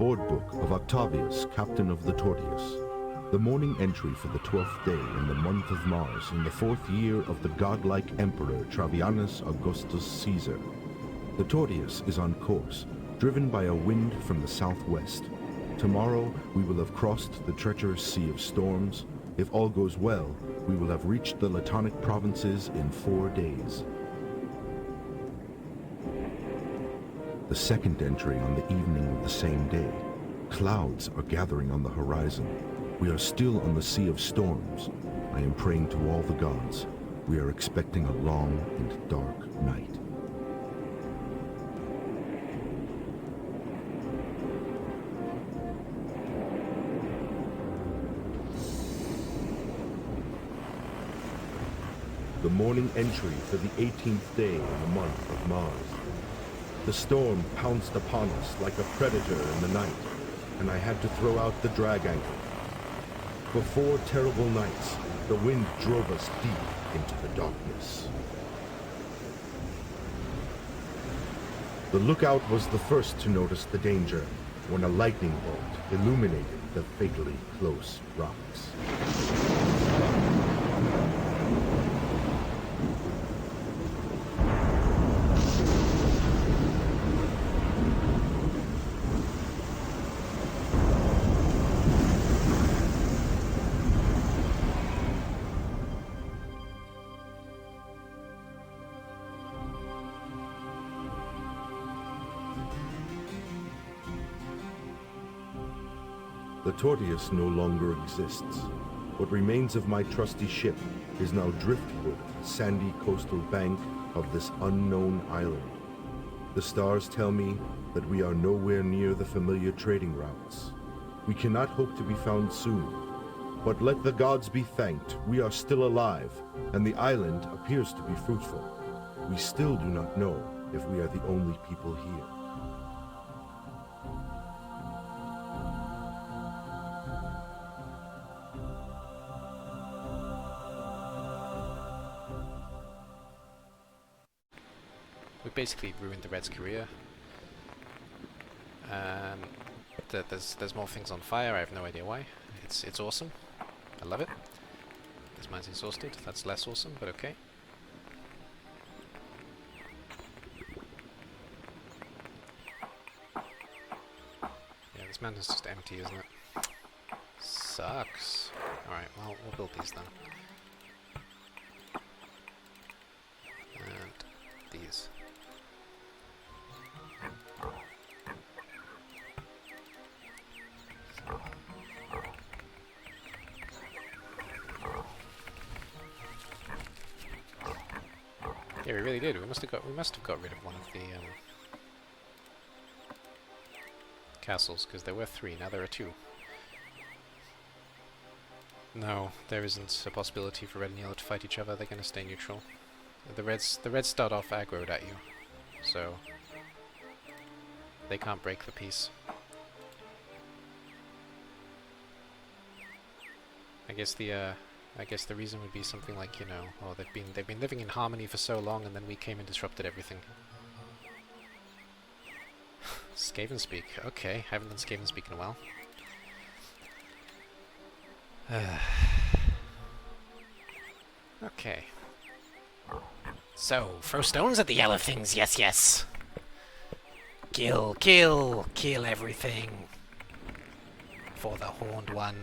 board book of Octavius, captain of the Tortius. The morning entry for the 12th day in the month of Mars in the 4th year of the godlike emperor Travianus Augustus Caesar. The Tortius is on course, driven by a wind from the southwest. Tomorrow we will have crossed the treacherous Sea of Storms. If all goes well, we will have reached the Latonic provinces in 4 days. The second entry on the evening of the same day. Clouds are gathering on the horizon. We are still on the Sea of Storms. I am praying to all the gods. We are expecting a long and dark night. The morning entry for the 18th day in the month of Mars. The storm pounced upon us like a predator in the night, and I had to throw out the drag anchor. For 4 terrible nights, the wind drove us deep into the darkness. The lookout was the first to notice the danger when a lightning bolt illuminated the fatally close rocks. The Tortius no longer exists. What remains of my trusty ship is now driftwood, sandy coastal bank of this unknown island. The stars tell me that we are nowhere near the familiar trading routes. We cannot hope to be found soon. But let the gods be thanked, we are still alive, and the island appears to be fruitful. We still do not know if we are the only people here. We basically ruined the Red's career. There's more things on fire. I have no idea why. It's awesome. I love it. This mine's exhausted. That's less awesome, but okay. Yeah, this mountain's just empty, isn't it? Sucks. Alright, well, we'll build these then. And these. Yeah, we really did. We must have got rid of one of the castles, because there were 3. Now there are 2. No, there isn't a possibility for red and yellow to fight each other. They're going to stay neutral. The reds start off aggroed at you, so they can't break the peace. I guess the reason would be something like, you know, oh, they've been living in harmony for so long, and then we came and disrupted everything. Skaven speak. Okay, haven't done Skaven speak in a while. Okay. So, throw stones at the yellow things, yes, yes. Kill, kill, kill everything. For the horned one.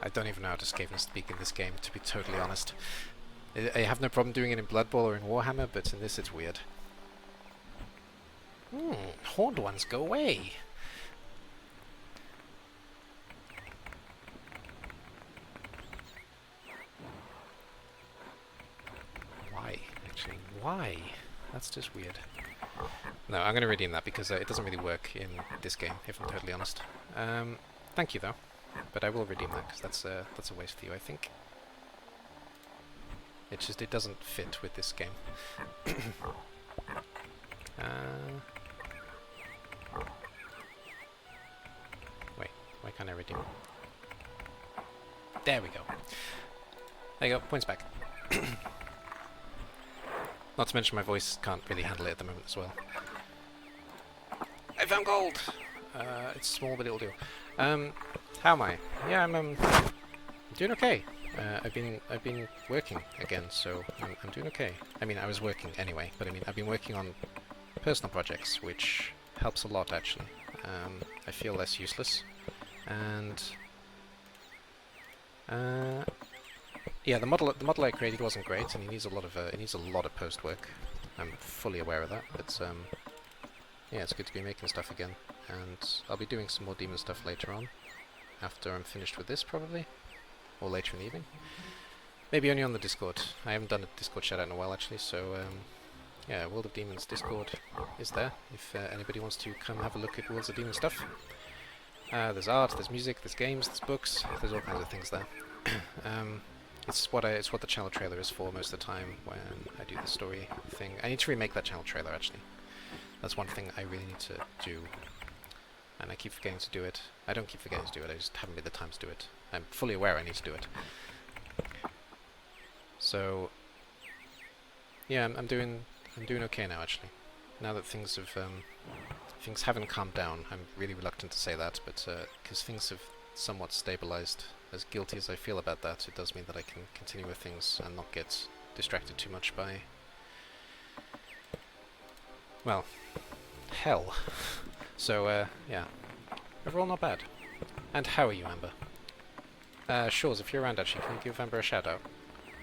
I don't even know how to Skaven speak in this game, to be totally honest. I have no problem doing it in Blood Bowl or in Warhammer, but in this it's weird. Horned ones, go away! Why? Actually, why? That's just weird. No, I'm going to redeem that because it doesn't really work in this game, if I'm totally honest. Thank you though, but I will redeem that because that's a waste for you, I think. It's just it doesn't fit with this game. Wait, why can't I redeem? There we go. There you go, points back. Not to mention my voice can't really handle it at the moment as well. I found gold! It's small, but it'll do. How am I? Yeah, I'm doing okay. I've been working again, so I'm doing okay. I mean, I was working anyway, but I mean, I've been working on personal projects, which helps a lot, actually. I feel less useless, and yeah, the model I created wasn't great, and it needs a lot of post work. I'm fully aware of that, but yeah, it's good to be making stuff again, and I'll be doing some more demon stuff later on, after I'm finished with this, probably, or later in the evening. Maybe only on the Discord. I haven't done a Discord shout out in a while, actually, so yeah, World of Demons Discord is there, if anybody wants to come have a look at Worlds of Demons stuff. There's art, there's music, there's games, there's books, there's all kinds of things there. It's what the channel trailer is for most of the time when I do the story thing. I need to remake that channel trailer, actually. That's one thing I really need to do, and I keep forgetting to do it. I don't keep forgetting to do it, I just haven't made the time to do it. I'm fully aware I need to do it. So, yeah, I'm doing okay now, actually. Now that things haven't calmed down. I'm really reluctant to say that, but because things have somewhat stabilized. As guilty as I feel about that, it does mean that I can continue with things and not get distracted too much by, well, hell. So, yeah. Overall, not bad. And how are you, Amber? Shores, if you're around, actually, can you give Amber a shout-out?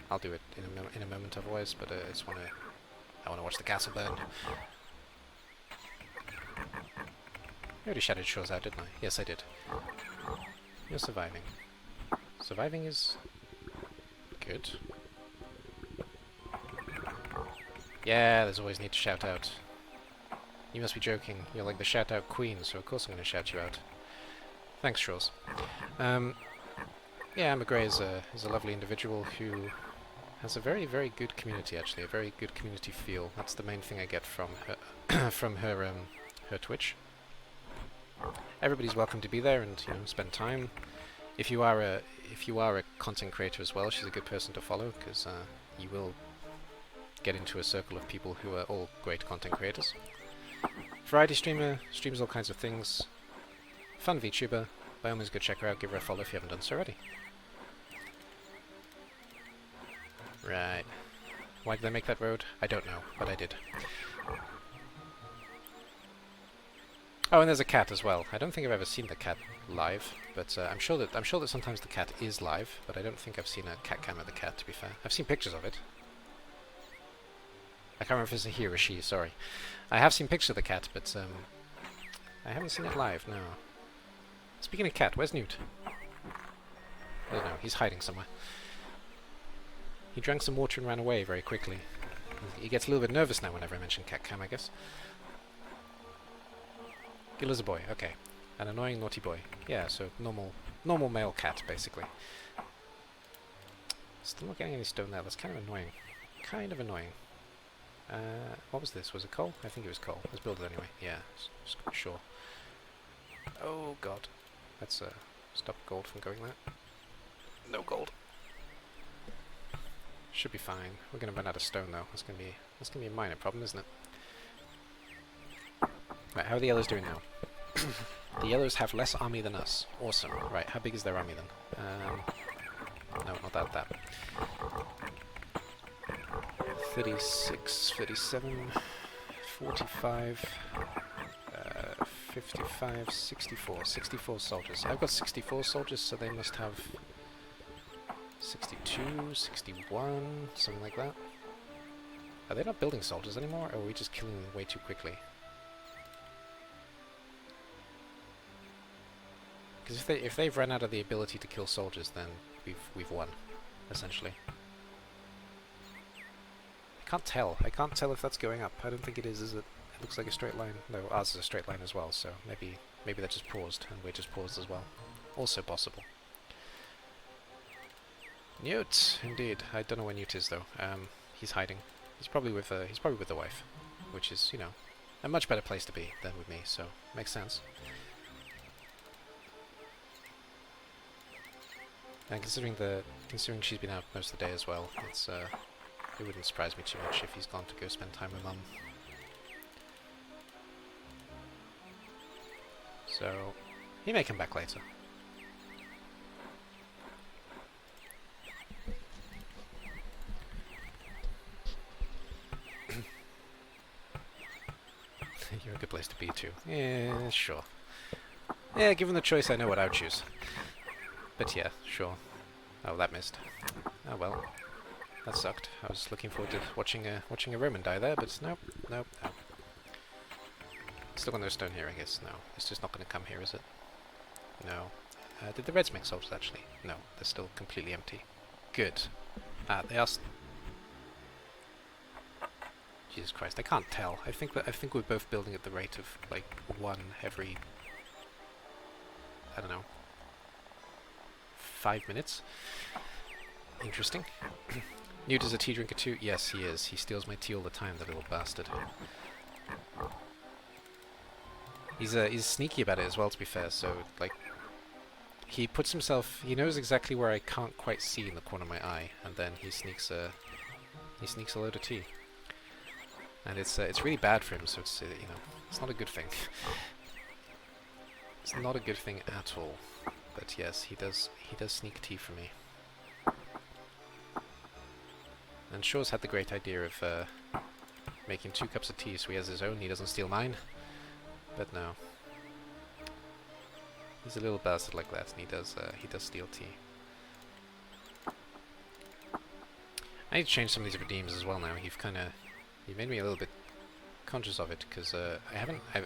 I'll do it in a moment otherwise, but I want to watch the castle burn. I already shouted Shores out, didn't I? Yes, I did. You're surviving. Surviving is good. Yeah, there's always need to shout out. You must be joking. You're like the shout-out queen, so of course I'm going to shout you out. Thanks, Shores. Yeah, Amber Grey is a lovely individual who has a very, very good community, actually. A very good community feel. That's the main thing I get from her, from her Twitch. Everybody's welcome to be there and, you know, spend time. If you are a content creator as well, she's a good person to follow, because you will get into a circle of people who are all great content creators. Variety streamer, streams all kinds of things. Fun VTuber. By all means, go check her out, give her a follow if you haven't done so already. Right. Why did I make that road? I don't know, but I did. Oh, and there's a cat as well. I don't think I've ever seen the cat live, but I'm sure that sometimes the cat is live, but I don't think I've seen a cat cam of the cat, to be fair. I've seen pictures of it. I can't remember if it's a he or a she, sorry. I have seen pictures of the cat, but I haven't seen it live, no. Speaking of cat, where's Newt? I don't know, he's hiding somewhere. He drank some water and ran away very quickly. He gets a little bit nervous now whenever I mention cat cam, I guess. Gil is a boy, okay. An annoying naughty boy. Yeah, so normal male cat, basically. Still not getting any stone there, that's kind of annoying. Kind of annoying. What was this? Was it coal? I think it was coal. Let's build it anyway. Yeah, sure. Oh god. Let's stop gold from going there. No gold. Should be fine. We're gonna run out of stone though. That's gonna be a minor problem, isn't it? Right, how are the yellows doing now? The yellows have less army than us. Awesome. Right, how big is their army then? No, not that. 36, 37, 45, 55, 64. 64 soldiers. I've got 64 soldiers, so they must have 62, 61, something like that. Are they not building soldiers anymore, or are we just killing them way too quickly? Because if they've run out of the ability to kill soldiers, then we've won, essentially. I can't tell if that's going up. I don't think it is it? It looks like a straight line. No, ours is a straight line as well, so maybe that just paused, and we're just paused as well. Also possible. Newt, indeed. I don't know where Newt is though. He's hiding. He's probably with the wife, which is, you know, a much better place to be than with me. So makes sense. And considering she's been out most of the day as well, it wouldn't surprise me too much if he's gone to go spend time with Mum. So, he may come back later. You're a good place to be too. Yeah, sure. Yeah, given the choice, I know what I would choose. But yeah, sure. Oh, that missed. Oh well. That sucked. I was looking forward to watching a Roman die there, but nope, nope, nope. Still got no stone here, I guess. No, it's just not going to come here, is it? No. Did the Reds make soldiers, actually? No, they're still completely empty. Good. They are... Jesus Christ, I can't tell. I think we're both building at the rate of, like, one every... I don't know... 5 minutes. Interesting. Newt is a tea drinker too? Yes, he is. He steals my tea all the time, the little bastard. He's sneaky about it as well, to be fair, so, like... He puts himself... He knows exactly where I can't quite see in the corner of my eye, and then he sneaks a load of tea. And it's really bad for him, so it's, you know, it's not a good thing. It's not a good thing at all. But yes, he does sneak tea for me. And Shaw's had the great idea of making 2 cups of tea so he has his own, he doesn't steal mine. But no. He's a little bastard like that, and he does steal tea. I need to change some of these redeems as well now. You've made me a little bit conscious of it, because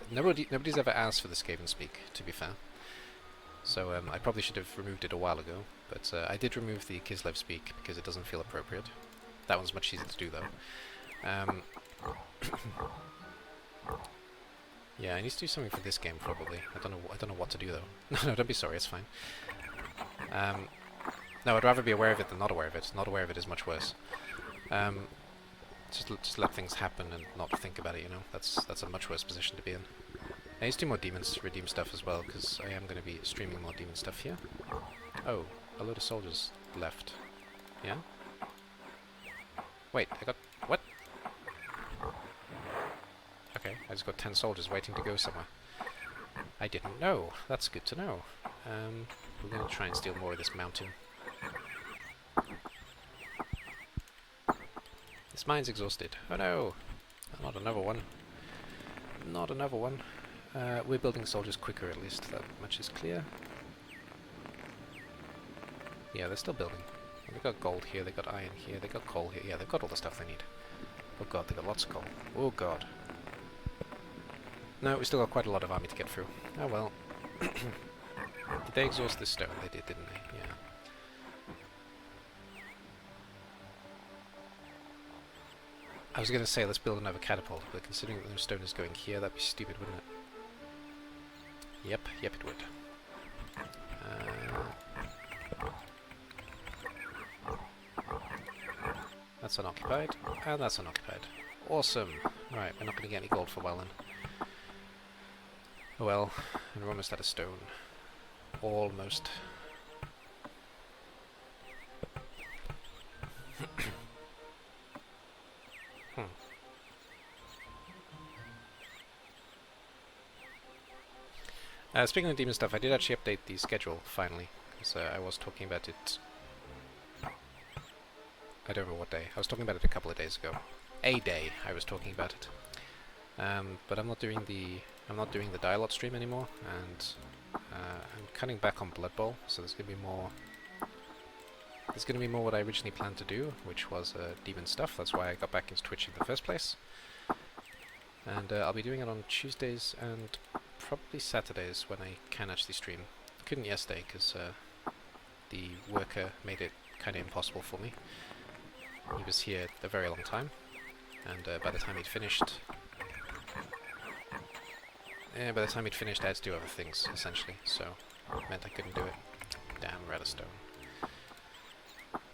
nobody's ever asked for the Skaven Speak, to be fair. So I probably should have removed it a while ago, but I did remove the Kislev Speak because it doesn't feel appropriate. That one's much easier to do though. Yeah, I need to do something for this game probably. I don't know what to do though. No, don't be sorry, it's fine. No, I'd rather be aware of it than not aware of it. Not aware of it is much worse. Just let things happen and not think about it, you know. That's a much worse position to be in. I need to do more redeem stuff as well, because I am going to be streaming more demon stuff here. Oh, a load of soldiers left. Yeah? Wait, I got... what? Okay, I just got 10 soldiers waiting to go somewhere. I didn't know. That's good to know. We're going to try and steal more of this mountain. This mine's exhausted. Oh no! Not another one. Not another one. We're building soldiers quicker at least, that much is clear. Yeah, they're still building. They've got gold here, they've got iron here, they've got coal here. Yeah, they've got all the stuff they need. Oh god, they've got lots of coal. Oh god. No, we still got quite a lot of army to get through. Oh well. Did they exhaust this stone? They did, didn't they? Yeah. I was going to say let's build another catapult, but considering that no stone is going here, that'd be stupid, wouldn't it? Yep, it would. That's unoccupied, and that's unoccupied. Awesome! Right, we're not going to get any gold for a while then. Oh well, and we're almost out of stone. Almost. Speaking of demon stuff, I did actually update the schedule, finally, because I was talking about it... I don't know what day. I was talking about it a couple of days ago. A day I was talking about it. But I'm not doing the Dialot stream anymore, and I'm cutting back on Blood Bowl, so there's going to be more... There's going to be more what I originally planned to do, which was demon stuff. That's why I got back into Twitch in the first place. And I'll be doing it on Tuesdays and probably Saturdays when I can actually stream. Couldn't yesterday because the worker made it kind of impossible for me. He was here a very long time, and by the time he'd finished... by the time he'd finished I had to do other things, essentially, so it meant I couldn't do it. Damn, we're out of stone.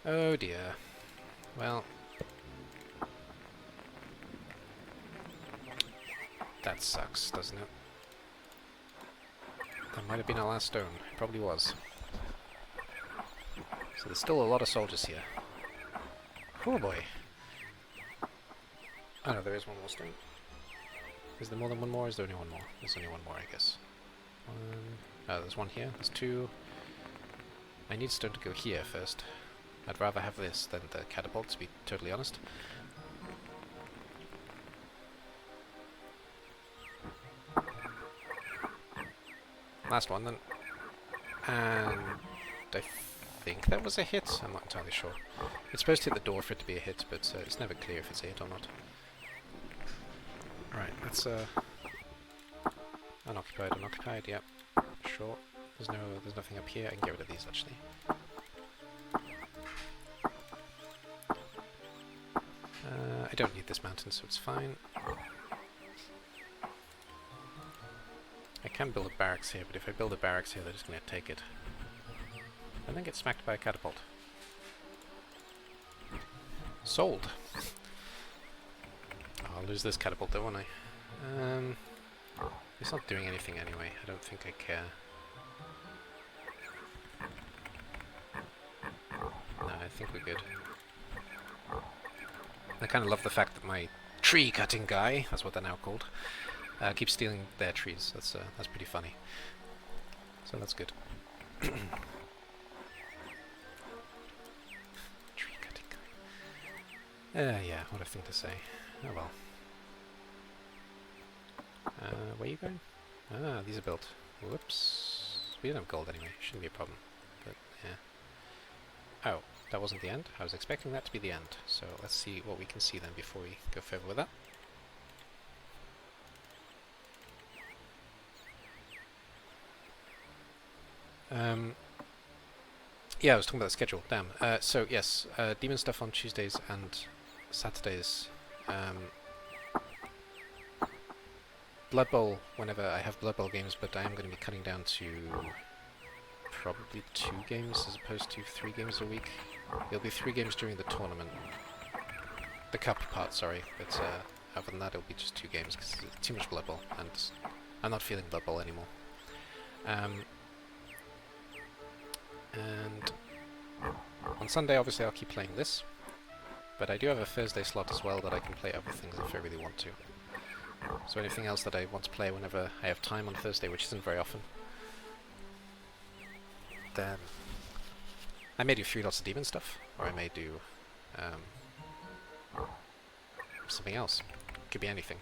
Oh dear. Well... That sucks, doesn't it? That might have been our last stone. It probably was. So there's still a lot of soldiers here. Oh boy. Oh no, there is one more stone. Is there more than one more? Is there only one more? There's only one more, I guess. Oh, there's one here. There's two. I need stone to go here first. I'd rather have this than the catapult, to be totally honest. Last one then. And I think that was a hit. I'm not entirely sure. It's supposed to hit the door for it to be a hit, but it's never clear if it's a hit or not. Right, let's unoccupied, yep. Sure. There's nothing up here. I can get rid of these actually. I don't need this mountain, so it's fine. I can build a barracks here, but if I build a barracks here, they're just going to take it. And then get smacked by a catapult. Sold! I'll lose this catapult though, won't I? It's not doing anything anyway. I don't think I care. No, I think we're good. I kind of love the fact that my tree cutting guy, that's what they're now called, keeps stealing their trees. That's pretty funny. So that's good. Tree cutting guy. Yeah, what a thing to say. Oh well. Where are you going? Ah, these are built. Whoops. We don't have gold anyway. Shouldn't be a problem. But yeah. Oh, that wasn't the end. I was expecting that to be the end. So let's see what we can see then before we go further with that. Yeah, I was talking about the schedule. Damn. So yes, demon stuff on Tuesdays and Saturdays. Blood Bowl whenever I have Blood Bowl games, but I am going to be cutting down to probably 2 games as opposed to 3 games a week. It'll be 3 games during the tournament. The cup part, sorry. But other than that, it'll be just 2 games because it's too much Blood Bowl, and I'm not feeling Blood Bowl anymore. And on Sunday, obviously, I'll keep playing this. But I do have a Thursday slot as well that I can play other things if I really want to. So anything else that I want to play whenever I have time on Thursday, which isn't very often, then I may do 3 lots of demon stuff, or I may do something else. Could be anything.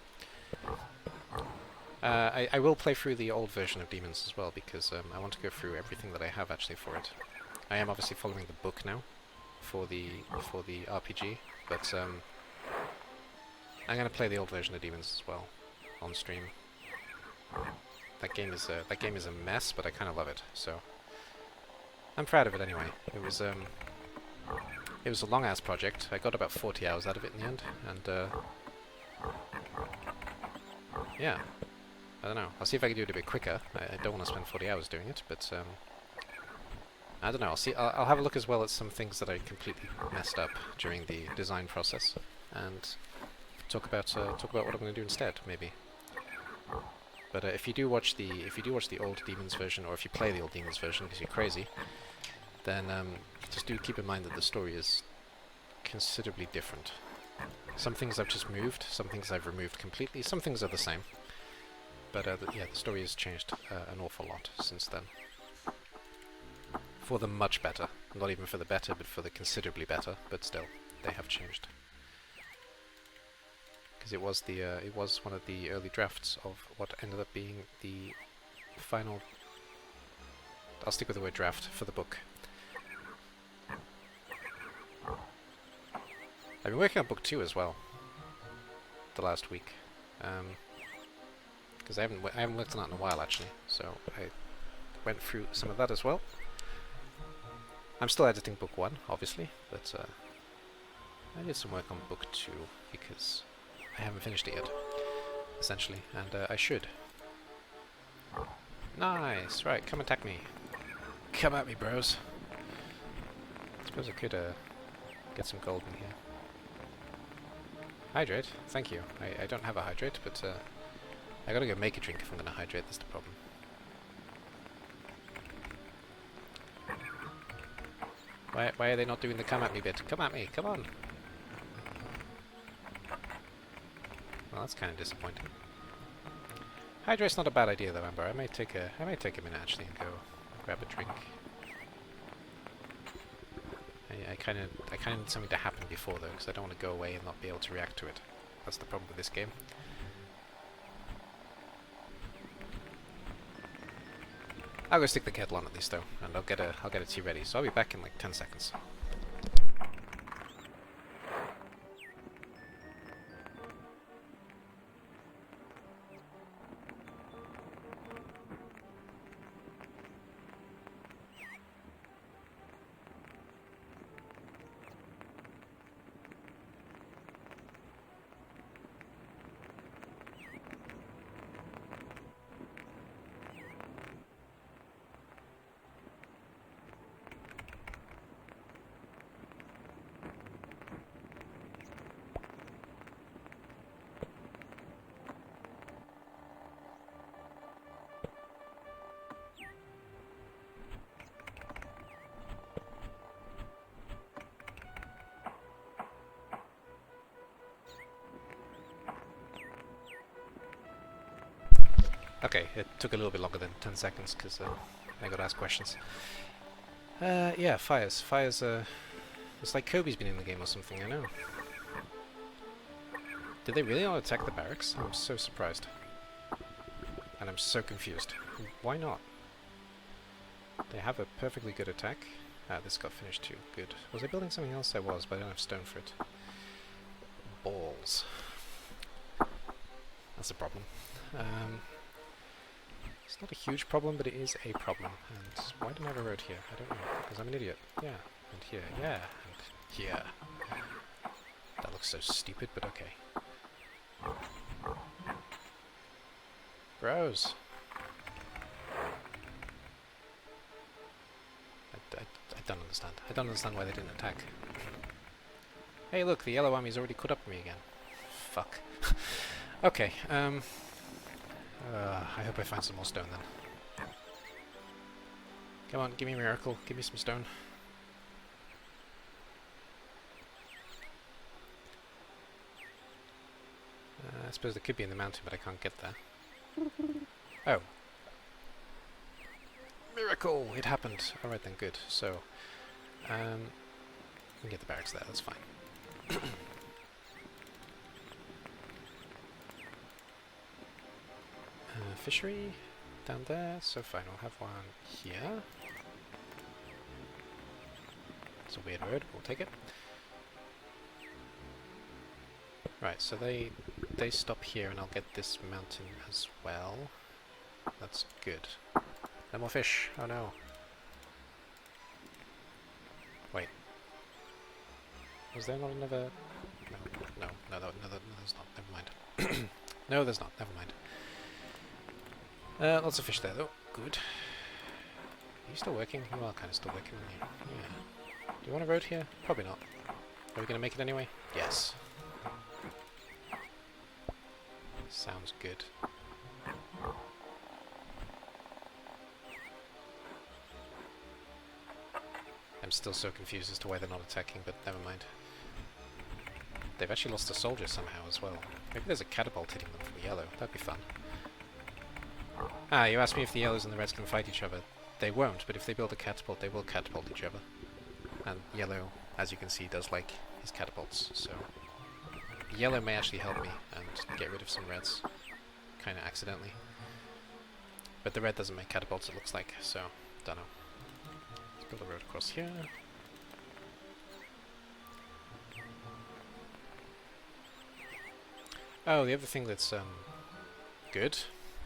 I will play through the old version of Demons as well, because I want to go through everything that I have actually for it. I am obviously following the book now for the RPG, but I'm going to play the old version of Demons as well on stream. That game is a mess, but I kind of love it. So I'm proud of it anyway. It was a long ass project. I got about 40 hours out of it in the end, and yeah. I don't know. I'll see if I can do it a bit quicker. I don't want to spend 40 hours doing it, but I don't know. I'll see. I'll have a look as well at some things that I completely messed up during the design process, and talk about what I'm going to do instead, maybe. But if you do watch the old Demons version, or if you play the old Demons version because you're crazy, then just do keep in mind that the story is considerably different. Some things I've just moved, some things I've removed completely, some things are the same. But yeah, the story has changed an awful lot since then. For the much better. Not even for the better, but for the considerably better. But still, they have changed. Because it was one of the early drafts of what ended up being the final... I'll stick with the word draft for the book. I've been working on book 2 as well. The last week. Because I haven't worked on that in a while actually, so I went through some of that as well. I'm still editing book 1, obviously, but I did some work on book 2 because I haven't finished it yet, essentially, and I should. Nice, right, come attack me. Come at me, bros. I suppose I could get some gold in here. Hydrate, thank you. I don't have a hydrate, but I gotta go make a drink if I'm gonna hydrate, that's the problem. Why are they not doing the come at me bit? Come at me, come on! Well, that's kind of disappointing. Hydrate's not a bad idea though, Amber. I might take a minute actually and go grab a drink. I kind of need something to happen before though, because I don't want to go away and not be able to react to it. That's the problem with this game. I'll go stick the kettle on at least though, and I'll get a tea ready. So I'll be back in like 10 seconds. Okay, it took a little bit longer than 10 seconds because I got asked questions. Yeah, fires. Fires, it's like Kobe's been in the game or something, I know. Did they really not attack the barracks? I'm so surprised. And I'm so confused. Why not? They have a perfectly good attack. Ah, this got finished too. Good. Was I building something else? I was, but I don't have stone for it. Balls. That's a problem. It's not a huge problem, but it is a problem. And why don't I have a road here? I don't know. Because I'm an idiot. Yeah. And here. Yeah. And here. That looks so stupid, but okay. Bros. I don't understand. I don't understand why they didn't attack. Hey look, the yellow army's already caught up with me again. Fuck. Okay, I hope I find some more stone then. Come on, give me a miracle. Give me some stone. I suppose it could be in the mountain, but I can't get there. Oh. Miracle! It happened. Alright then, good. So, we can get the barracks there, that's fine. Fishery down there, so fine, we'll have one here. It's a weird road, we'll take it. Right, so they stop here and I'll get this mountain as well. That's good. No more fish, oh no. Wait. Was there not another... No, there's not, never mind. No, there's not, never mind. Lots of fish there though, good. Are you still working? You are kind of still working, aren't you? Yeah. Do you want a road here? Probably not. Are we going to make it anyway? Yes. Sounds good. I'm still so confused as to why they're not attacking, but never mind. They've actually lost a soldier somehow as well. Maybe there's a catapult hitting them from yellow. That'd be fun. Ah, you asked me if the yellows and the reds can fight each other. They won't, but if they build a catapult, they will catapult each other. And yellow, as you can see, does like his catapults, so... Yellow may actually help me and get rid of some reds. Kinda accidentally. But the red doesn't make catapults, it looks like, so... Dunno. Let's build a road across here. Oh, the other thing that's, good,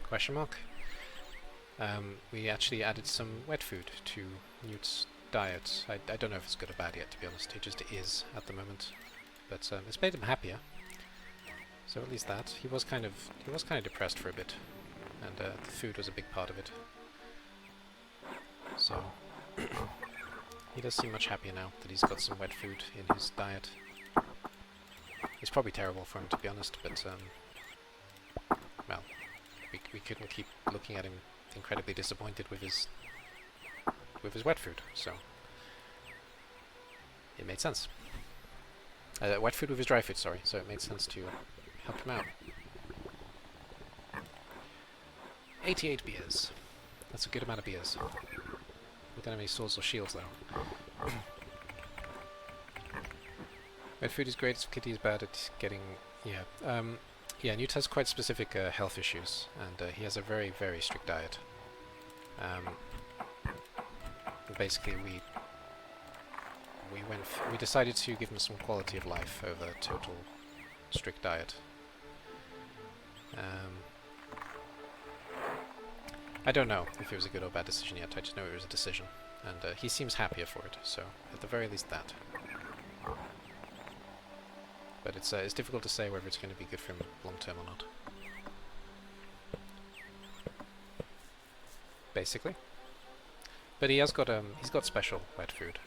question mark, we actually added some wet food to Newt's diet. I don't know if it's good or bad yet, to be honest. It just is at the moment, but it's made him happier. So at least that. He was kind of depressed for a bit, and the food was a big part of it. So he does seem much happier now that he's got some wet food in his diet. It's probably terrible for him, to be honest, but well, we couldn't keep looking at him incredibly disappointed with his wet food, so it made sense. Wet food with his dry food, sorry, so it made sense to help him out. 88 beers. That's a good amount of beers. We don't have any swords or shields though. Wet food is great, if Kitty is bad at getting... yeah. Yeah, Newt has quite specific health issues, and he has a very, very strict diet. Basically, we decided to give him some quality of life over total strict diet. I don't know if it was a good or bad decision yet, I just know it was a decision, and he seems happier for it, so at the very least that. But it's difficult to say whether it's going to be good for him long term or not. Basically. But he has got he's got special wet food.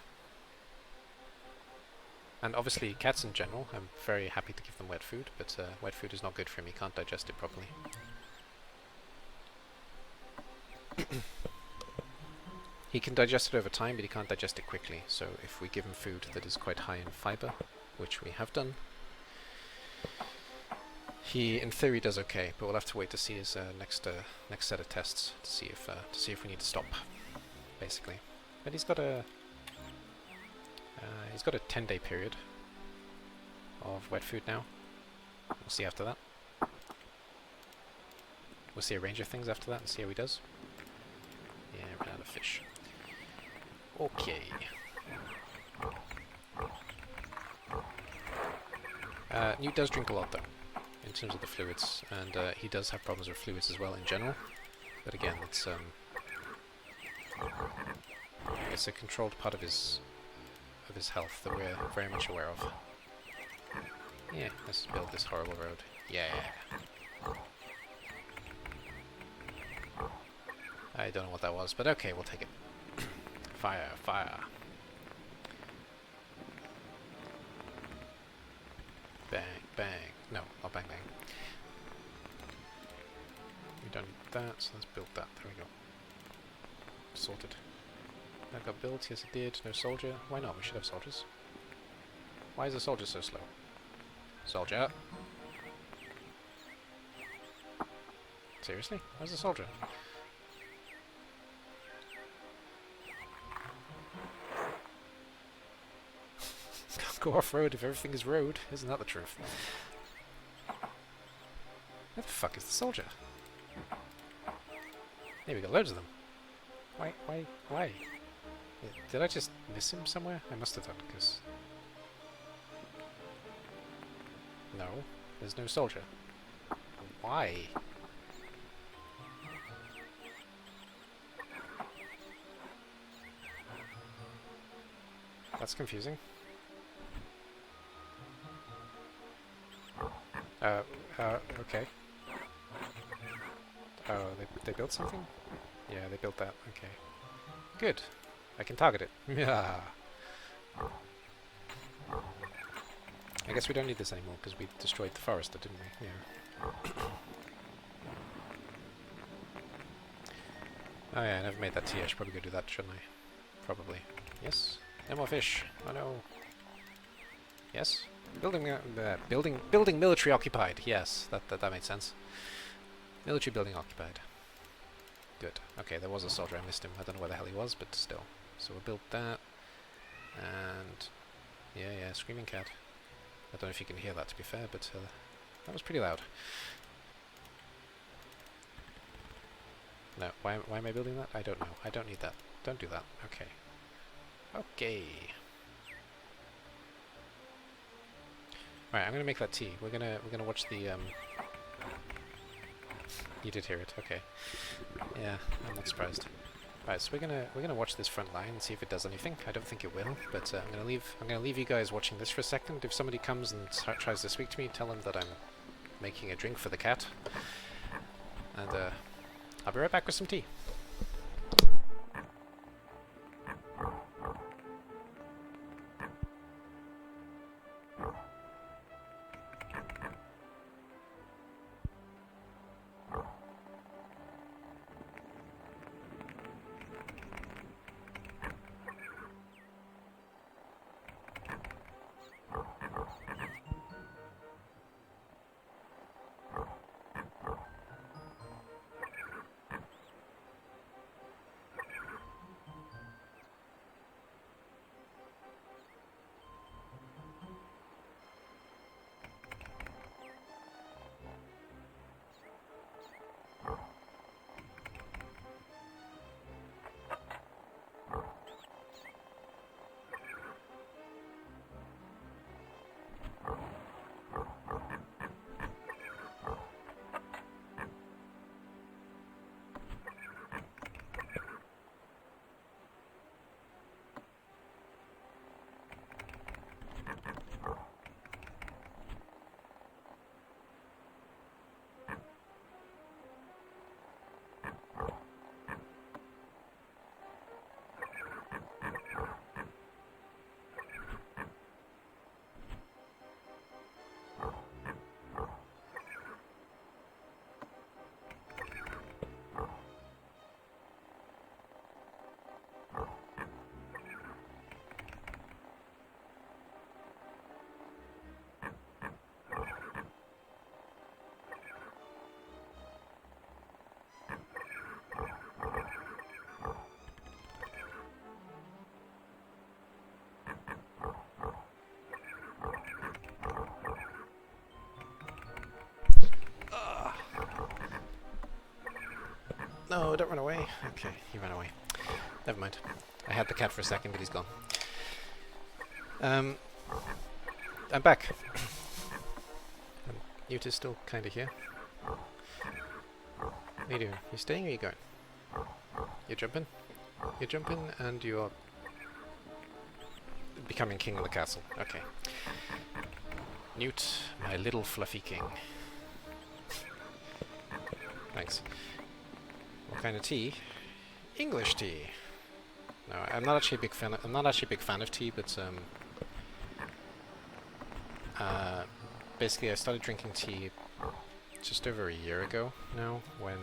And obviously cats in general, I'm very happy to give them wet food, but wet food is not good for him, he can't digest it properly. He can digest it over time, but he can't digest it quickly, so if we give him food that is quite high in fibre, which we have done, he, in theory, does okay, but we'll have to wait to see his next set of tests to see if we need to stop, basically. But he's got a 10-day period of wet food now. We'll see after that. We'll see a range of things after that and see how he does. Yeah, ran out of fish. Okay. Newt does drink a lot, though, in terms of the fluids, and he does have problems with fluids as well in general. But again, it's a controlled part of his health that we're very much aware of. Yeah, let's build this horrible road. Yeah. I don't know what that was, but okay, we'll take it. Fire, fire. Bang, bang. No, not bang, bang. We don't need that, so let's build that. There we go. Sorted. That got built, yes it did. No soldier. Why not? We should have soldiers. Why is the soldier so slow? Soldier! Seriously? Where's the soldier? Can't go off-road if everything is road. Isn't that the truth? Where the fuck is the soldier? Hey, we got loads of them. Why? Did I just miss him somewhere? I must have done, because... No, there's no soldier. Why? That's confusing. Okay. Oh, they built something? Yeah, they built that. Okay. Good. I can target it. Yeah. I guess we don't need this anymore because we destroyed the forester, didn't we? Yeah. Oh yeah, I never made that tea. I should probably go do that, shouldn't I? Probably. Yes. No more fish. Oh no. Yes. Building military occupied. Yes, that made sense. Military building occupied. Good. Okay, there was a soldier. I missed him. I don't know where the hell he was, but still. So we'll build that. And... yeah, screaming cat. I don't know if you can hear that, to be fair, but that was pretty loud. No, why am I building that? I don't know. I don't need that. Don't do that. Okay. Okay. Alright, I'm gonna make that tea. We're gonna watch the You did hear it, okay. Yeah, I'm not surprised. Right, so we're gonna watch this front line and see if it does anything. I don't think it will, but I'm gonna leave you guys watching this for a second. If somebody comes and tries to speak to me, tell them that I'm making a drink for the cat. And I'll be right back with some tea. No, don't run away. Okay, he ran away. Never mind. I had the cat for a second, but he's gone. I'm back. Newt is still kind of here. What are you doing? You staying or you going? You're jumping? You're jumping and you're becoming king of the castle. Okay. Newt, my little fluffy king. Thanks. What kind of tea? English tea. No, I'm not actually a big fan. I'm not actually a big fan of tea, but basically I started drinking tea just over a year ago now. When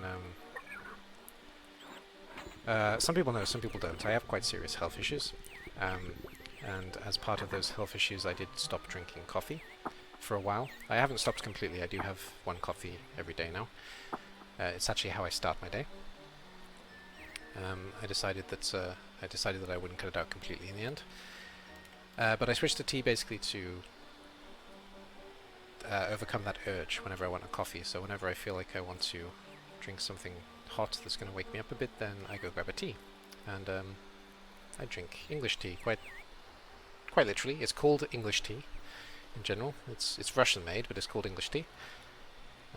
some people know, some people don't. I have quite serious health issues, and as part of those health issues, I did stop drinking coffee for a while. I haven't stopped completely. I do have one coffee every day now. It's actually how I start my day. I decided that I wouldn't cut it out completely in the end. But I switched to tea basically to overcome that urge whenever I want a coffee. So whenever I feel like I want to drink something hot that's going to wake me up a bit, then I go grab a tea, and I drink English tea. Quite literally, it's called English tea. In general, it's Russian made, but it's called English tea,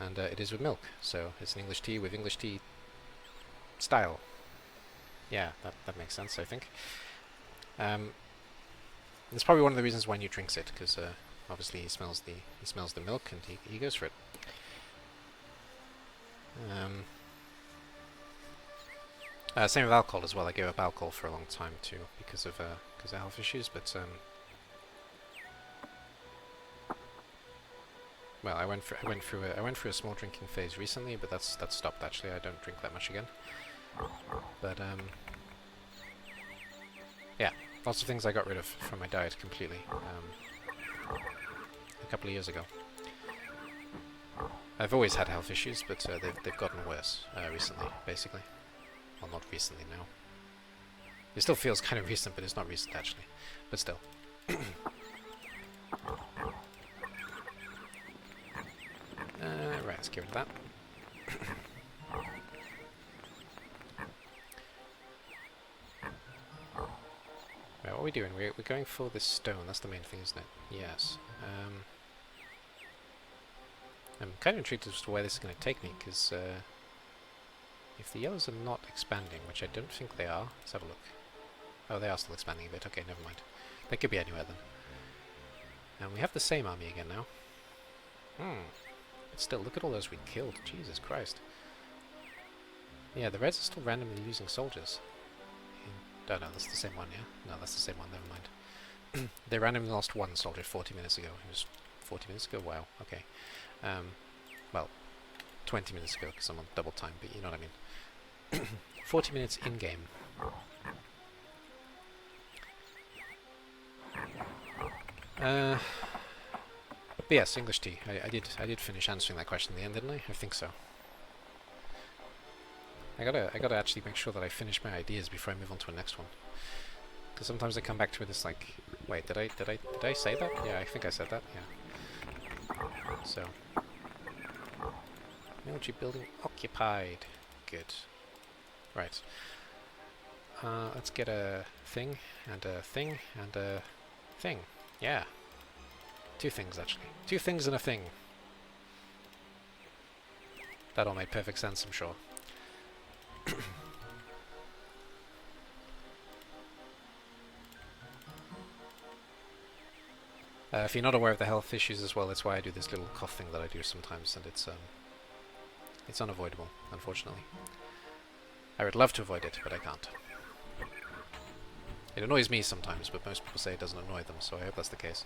and it is with milk. So it's an English tea with English tea style. Yeah, that makes sense, I think. It's probably one of the reasons why Newt drinks it, because obviously he smells the milk and he goes for it. Same with alcohol as well. I gave up alcohol for a long time too because of health issues, but well, I went through a small drinking phase recently, but that's stopped actually. I don't drink that much again. But yeah, lots of things I got rid of from my diet completely a couple of years ago. I've always had health issues, but they've gotten worse recently, basically. Well, not recently now. It still feels kind of recent, but it's not recent actually. But still. Right, let's get rid of that. Right, what are we doing? We're going for this stone. That's the main thing, isn't it? Yes. I'm kind of intrigued as to where this is going to take me, because if the yellows are not expanding, which I don't think they are, let's have a look. Oh, they are still expanding a bit. Okay, never mind. They could be anywhere then. And we have the same army again now. But still, look at all those we killed. Jesus Christ. Yeah, the reds are still randomly losing soldiers. Oh no, that's the same one, yeah? No, that's the same one, never mind. They randomly lost one soldier 40 minutes ago. It was 40 minutes ago? Wow, okay. Well, 20 minutes ago, because I'm on double time, but you know what I mean. 40 minutes in-game. But yes, English tea. I did finish answering that question in the end, didn't I? I think so. I gotta actually make sure that I finish my ideas before I move on to the next one. Because sometimes I come back to it, it's like, wait, did I say that? Yeah, I think I said that. Yeah. So, military building occupied. Good. Right. Let's get a thing and a thing and a thing. Yeah. Two things actually. Two things and a thing. That all made perfect sense, I'm sure. If you're not aware of the health issues as well, that's why I do this little cough thing that I do sometimes, and it's unavoidable, unfortunately. I would love to avoid it, but I can't. It annoys me sometimes, but most people say it doesn't annoy them, so I hope that's the case.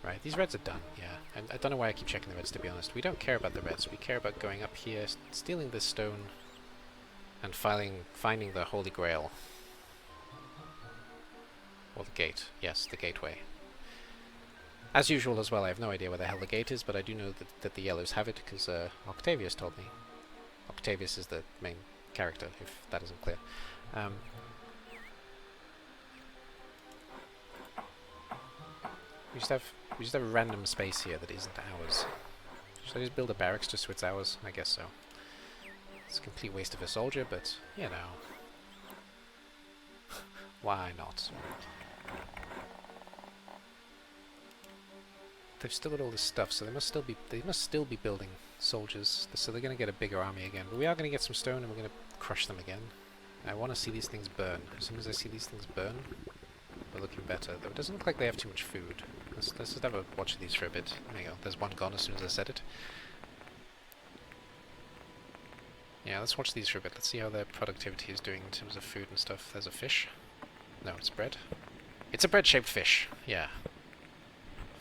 Right, these reds are done, yeah. I don't know why I keep checking the reds, to be honest. We don't care about the reds, we care about going up here, stealing this stone, and finding the Holy Grail. Or the gate. Yes, the gateway. As usual as well, I have no idea where the hell the gate is, but I do know that the yellows have it, because Octavius told me. Octavius is the main character, if that isn't clear. we just have a random space here that isn't ours. Should I just build a barracks just so it's ours? I guess so. It's a complete waste of a soldier, but you know, why not? They've still got all this stuff, so they must still be building soldiers. So they're going to get a bigger army again. But we are going to get some stone, and we're going to crush them again. I want to see these things burn. As soon as I see these things burn, we're looking better. Though it doesn't look like they have too much food. Let's just have a watch of these for a bit. There you go. There's one gone as soon as I said it. Yeah, let's watch these for a bit. Let's see how their productivity is doing in terms of food and stuff. There's a fish. No, it's bread. It's a bread-shaped fish. Yeah.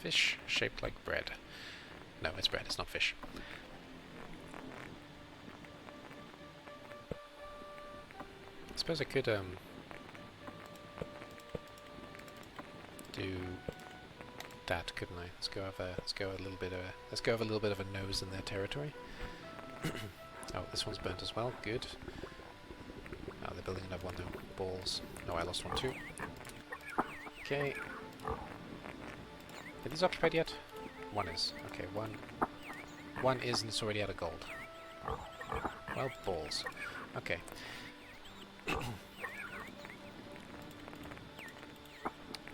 Fish shaped like bread. No, it's bread. It's not fish. I suppose I could do that, couldn't I? Let's go have a little bit of a nose in their territory. Oh, this one's burnt as well. Good. Oh, they're building another one now. Balls. No, I lost one too. Okay. Are these occupied yet? One is. Okay, one is, and it's already out of gold. Well, balls. Okay.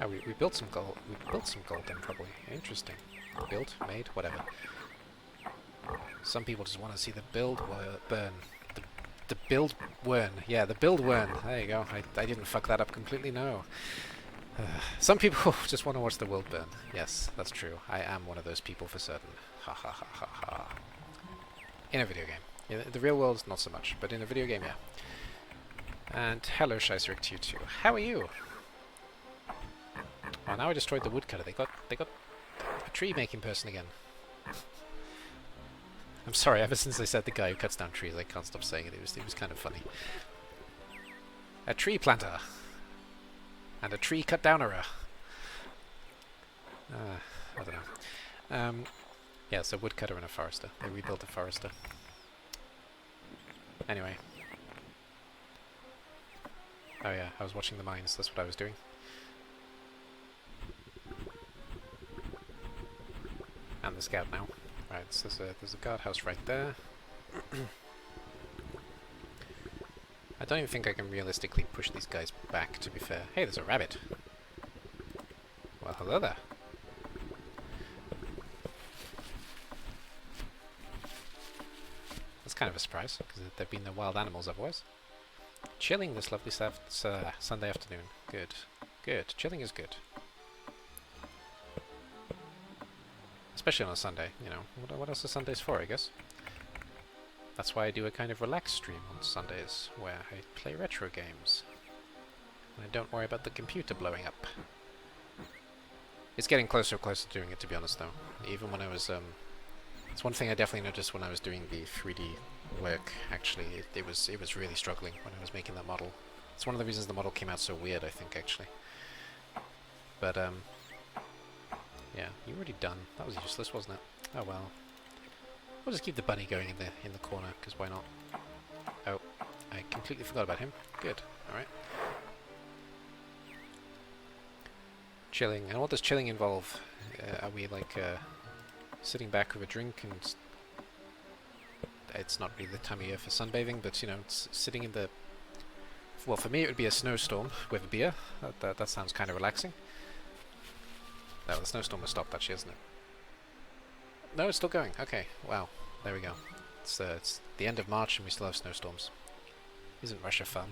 Oh, we built some gold. We built some gold then, probably. Interesting. Built, made, whatever. Some people just want to see the build burn. The build wern. Yeah, the build wern. There you go. I didn't fuck that up completely. No. Some people just want to watch the world burn. Yes, that's true. I am one of those people for certain. Ha ha ha ha ha. In a video game. In the real world, not so much, but in a video game, yeah. And hello, Scheisserick to you too. How are you? Oh, now I destroyed the woodcutter. They got a tree making person again. I'm sorry. Ever since I said the guy who cuts down trees, I can't stop saying it. It was kind of funny. A tree planter. And a tree cut downerer. I don't know. Yeah, so woodcutter and a forester. They rebuilt a forester. Anyway. Oh yeah, I was watching the mines. That's what I was doing. And the scout now. Right, so there's a guardhouse right there. I don't even think I can realistically push these guys back, to be fair. Hey, there's a rabbit! Well, hello there. That's kind of a surprise, because there've been no wild animals otherwise. Chilling this lovely Sunday afternoon. Good. Good. Chilling is good. Especially on a Sunday, you know. What else are Sundays for, I guess? That's why I do a kind of relaxed stream on Sundays, where I play retro games. And I don't worry about the computer blowing up. It's getting closer and closer to doing it, to be honest, though. Even when I was, it's one thing I definitely noticed when I was doing the 3D work, actually. It was really struggling when I was making that model. It's one of the reasons the model came out so weird, I think, actually. But, yeah, you're already done. That was useless, wasn't it? Oh well. We'll just keep the bunny going in the corner, because why not? Oh, I completely forgot about him. Good. Alright. Chilling. And what does chilling involve? Are we, like, sitting back with a drink and... It's not really the time of year for sunbathing, but, you know, it's sitting in the... Well, for me it would be a snowstorm with a beer. That sounds kind of relaxing. No, the snowstorm has stopped, actually, hasn't it? No, it's still going. Okay, wow. There we go. It's the end of March and we still have snowstorms. Isn't Russia fun?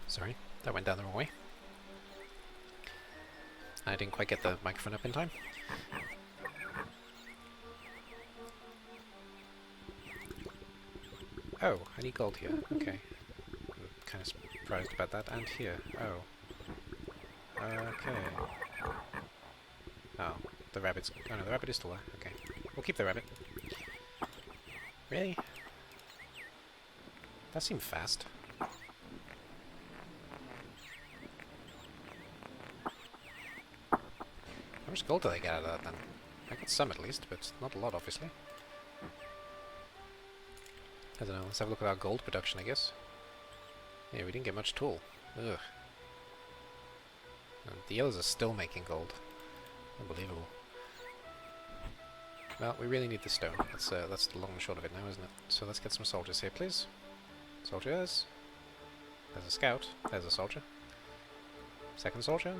Sorry, that went down the wrong way. I didn't quite get the microphone up in time. Oh, I need gold here. Okay. I'm kind of surprised about that. And here. Oh. Okay. Oh, the rabbit's... Oh no, the rabbit is still there. Okay. We'll keep the rabbit. Really? That seemed fast. How much gold did I get out of that then? I got some at least, but not a lot, obviously. I don't know, let's have a look at our gold production, I guess. Yeah, we didn't get much at all. Ugh. And the yellows are still making gold. Unbelievable. Well, we really need the stone. That's the long and short of it now, isn't it? So let's get some soldiers here, please. Soldiers. There's a scout. There's a soldier. Second soldier.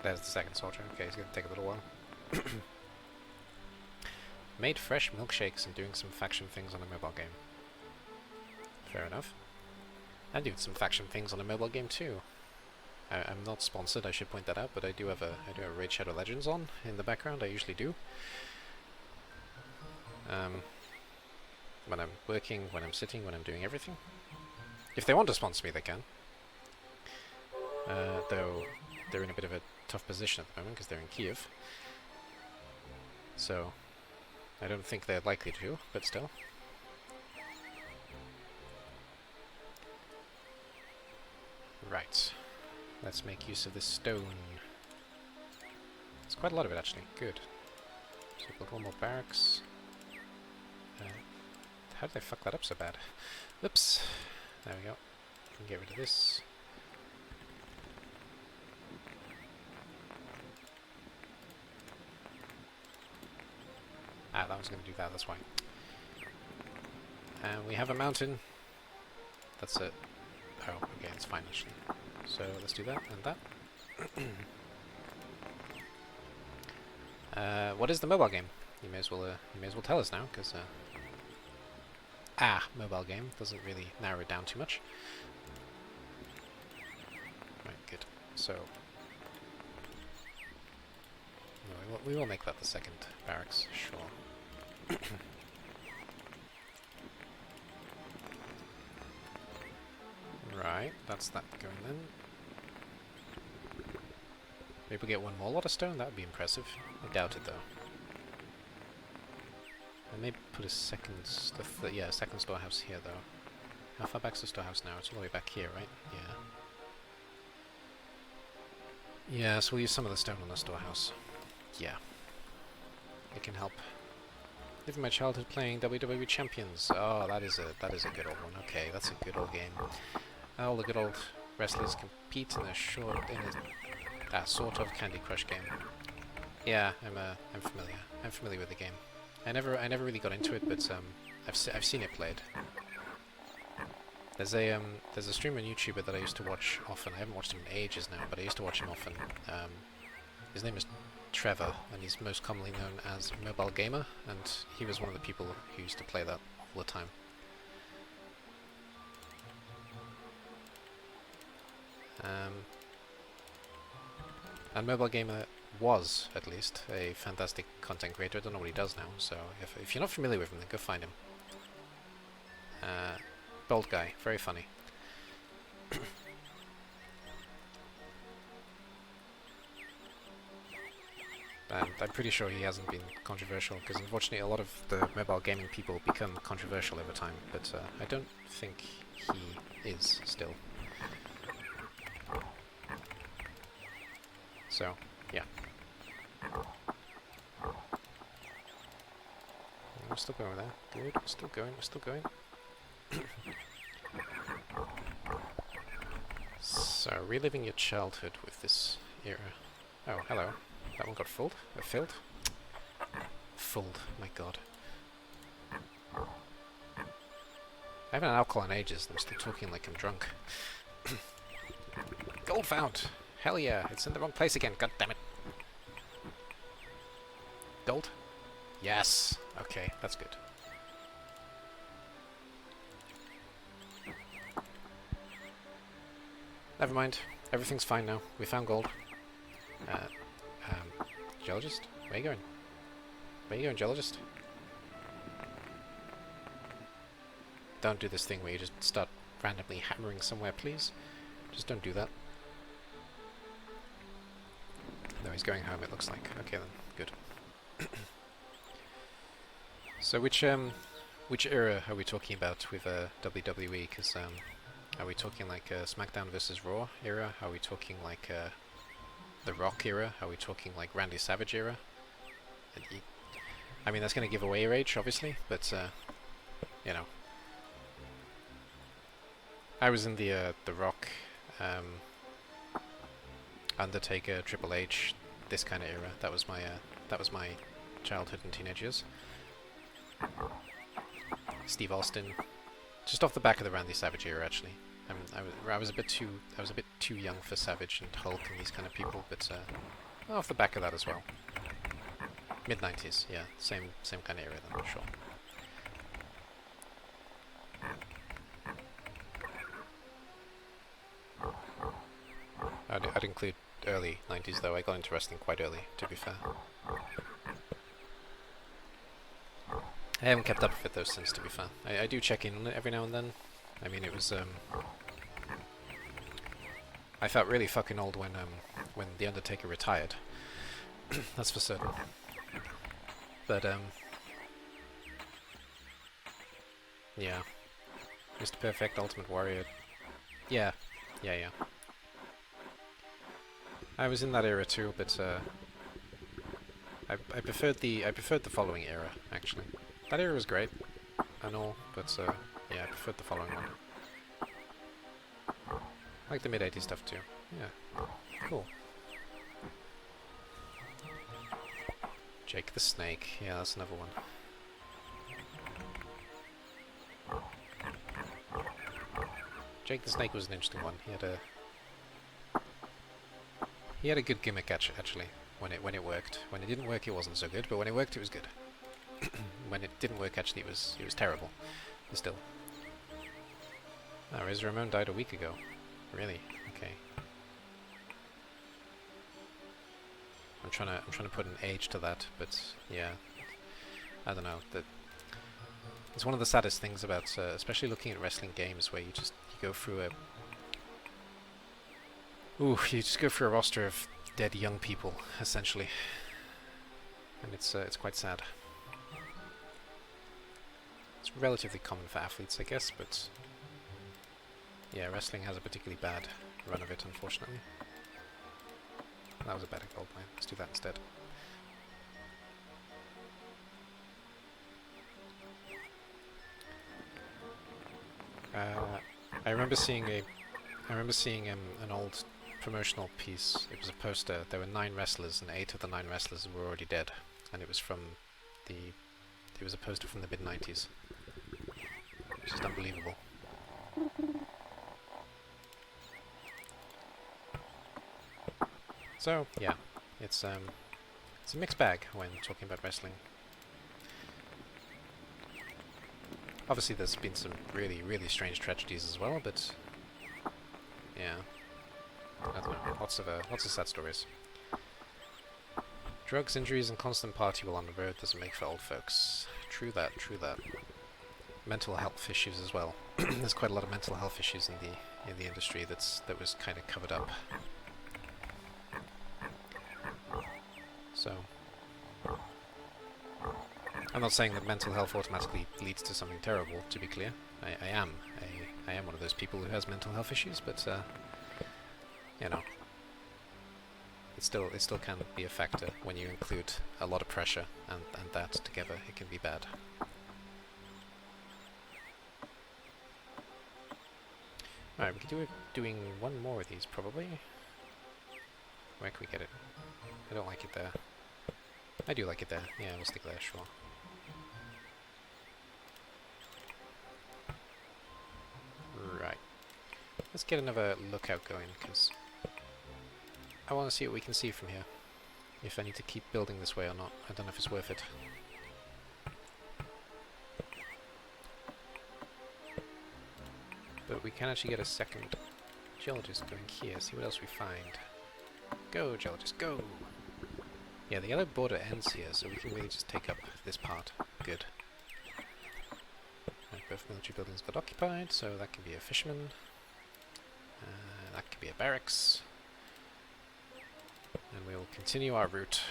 There's the second soldier. Okay, he's going to take a little while. Made fresh milkshakes and doing some faction things on a mobile game. Fair enough. I'm doing some faction things on a mobile game too. I'm not sponsored, I should point that out, but I do have a Raid Shadow Legends on in the background. I usually do. When I'm working, when I'm sitting, when I'm doing everything. If they want to sponsor me, they can. Though they're in a bit of a tough position at the moment because they're in Kiev. So I don't think they're likely to, but still. Right. Let's make use of this stone. It's quite a lot of it, actually. Good. So build one more barracks. How did I fuck that up so bad? Oops. There we go. Can get rid of this. Ah, that was going to do that, that's why. And we have a mountain. That's it. Oh, okay, that's fine, actually. So let's do that and that. What is the mobile game? You may as well tell us now, because mobile game doesn't really narrow it down too much. Right, good. So no, we will make that the second barracks, sure. Right, that's that going then. Maybe we'll get one more lot of stone, that would be impressive. I doubt it though. I may put a second second storehouse here though. How far back's the storehouse now? It's all the way back here, right? Yeah. Yeah, so we'll use some of the stone on the storehouse. Yeah. It can help. Living my childhood playing WWE Champions. Oh, that is a good old one. Okay, that's a good old game. All the good old wrestlers compete in a sort of Candy Crush game. Yeah, I'm familiar. I'm familiar with the game. I never really got into it, but I've seen it played. There's a streamer and YouTuber that I used to watch often. I haven't watched him in ages now, but I used to watch him often. His name is Trevor, and he's most commonly known as Mobile Gamer, and he was one of the people who used to play that all the time. And Mobile Gamer was, at least, a fantastic content creator. I don't know what he does now, so if you're not familiar with him, then go find him. Bold guy, very funny. And I'm pretty sure he hasn't been controversial, because unfortunately a lot of the mobile gaming people become controversial over time, but I don't think he is still. So, yeah. We're still going there. Good, we're still going. So, reliving your childhood with this era. Oh, hello. That one got filled? Filled? Filled, my god. I haven't had alcohol in ages, and I'm still talking like I'm drunk. Gold found! Hell yeah, it's in the wrong place again, god damn it. Gold? Yes! Okay, that's good. Never mind, everything's fine now. We found gold. Geologist? Where are you going? Where are you going, geologist? Don't do this thing where you just start randomly hammering somewhere, please. Just don't do that. No, he's going home, it looks like. Okay then, good. So which era are we talking about with WWE? Because are we talking like SmackDown vs. Raw era? Are we talking like The Rock era? Are we talking like Randy Savage era? I mean, that's going to give away your age, obviously, but, you know. I was in the Rock, Undertaker, Triple H, this kind of era. That was my childhood and teenage years. Steve Austin, just off the back of the Randy Savage era, actually. I was a bit too young for Savage and Hulk and these kind of people, but off the back of that as well. Mid-90s, yeah, same kind of era then, for sure. I'd include early 90s though. I got into wrestling quite early, to be fair. I haven't kept up with it though since, to be fair. I do check in on it every now and then. I mean, it was I felt really fucking old when The Undertaker retired. That's for certain. But yeah. Mr. Perfect, Ultimate Warrior. Yeah. I was in that era too, but I preferred the following era, actually. That era was great and all, but yeah, I preferred the following one. I like the mid-80s stuff too. Yeah, cool. Jake the Snake. Yeah, that's another one. Jake the Snake was an interesting one. He had a good gimmick actually. When it worked. When it didn't work, it wasn't so good. But when it worked, it was good. When it didn't work, actually, it was terrible. But still. Oh, Razor Ramon died a week ago. Really? Okay. I'm trying to put an age to that, but yeah, I don't know. It's one of the saddest things about, especially looking at wrestling games, where you go through you just go through a roster of dead young people, essentially, and it's quite sad. It's relatively common for athletes, I guess, but yeah, wrestling has a particularly bad run of it, unfortunately. That was a better gold mine. Let's do that instead. I remember seeing an old promotional piece. It was a poster. There were 9 wrestlers, and 8 of the 9 wrestlers were already dead. And it was it was a poster from the mid-90s. Which is unbelievable. So, yeah, it's a mixed bag when talking about wrestling. Obviously there's been some really, really strange tragedies as well, but yeah, I don't know, lots of sad stories. Drugs, injuries, and constant party while on the road doesn't make for old folks. True that. Mental health issues as well. There's quite a lot of mental health issues in the industry that was kind of covered up. So, I'm not saying that mental health automatically leads to something terrible, to be clear. I am one of those people who has mental health issues, but you know, it still can be a factor when you include a lot of pressure and that together. It can be bad. Alright, we could do doing one more of these probably. Where can we get it? I don't like it there. I do like it there. Yeah, we'll stick there, sure. Right. Let's get another lookout going, because I want to see what we can see from here. If I need to keep building this way or not. I don't know if it's worth it. But we can actually get a second geologist going here, see what else we find. Go, geologist, go! Yeah, the yellow border ends here, so we can really just take up this part. Good. And both military buildings got occupied, so that can be a fisherman. That can be a barracks. And we'll continue our route.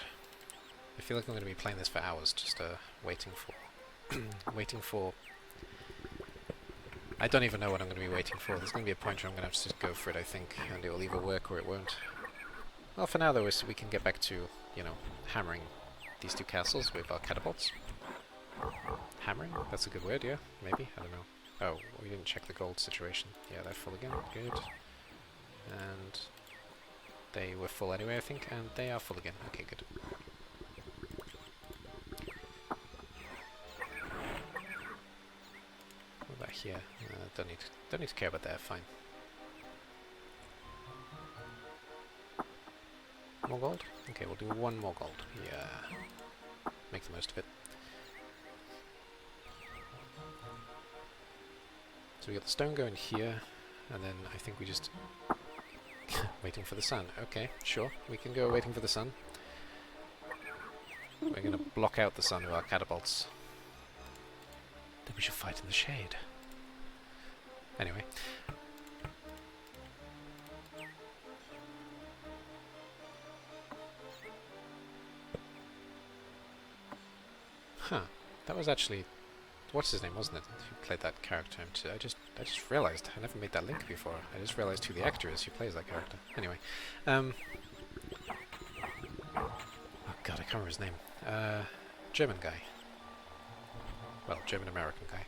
I feel like I'm going to be playing this for hours, just waiting for... I don't even know what I'm going to be waiting for. There's going to be a point where I'm going to have to just go for it, I think, and it will either work or it won't. Well, for now, though, we can get back to, you know, hammering these two castles with our catapults. Hammering? That's a good word, yeah? Maybe? I don't know. Oh, we didn't check the gold situation. Yeah, they're full again. Good. And they were full anyway, I think, and they are full again. Okay, good. What about here? Don't need to care about that. Fine. More gold? Okay, we'll do one more gold. Yeah. Make the most of it. So we got the stone going here, and then I think we just... waiting for the sun. Okay, sure. We can go waiting for the sun. We're going to block out the sun with our catapults. Then we should fight in the shade. Anyway. Huh. That was actually... what's his name, wasn't it? Who played that character? I just realized. I never made that link before. I just realized who the actor is who plays that character. Anyway. Oh god, I can't remember his name. German guy. Well, German-American guy.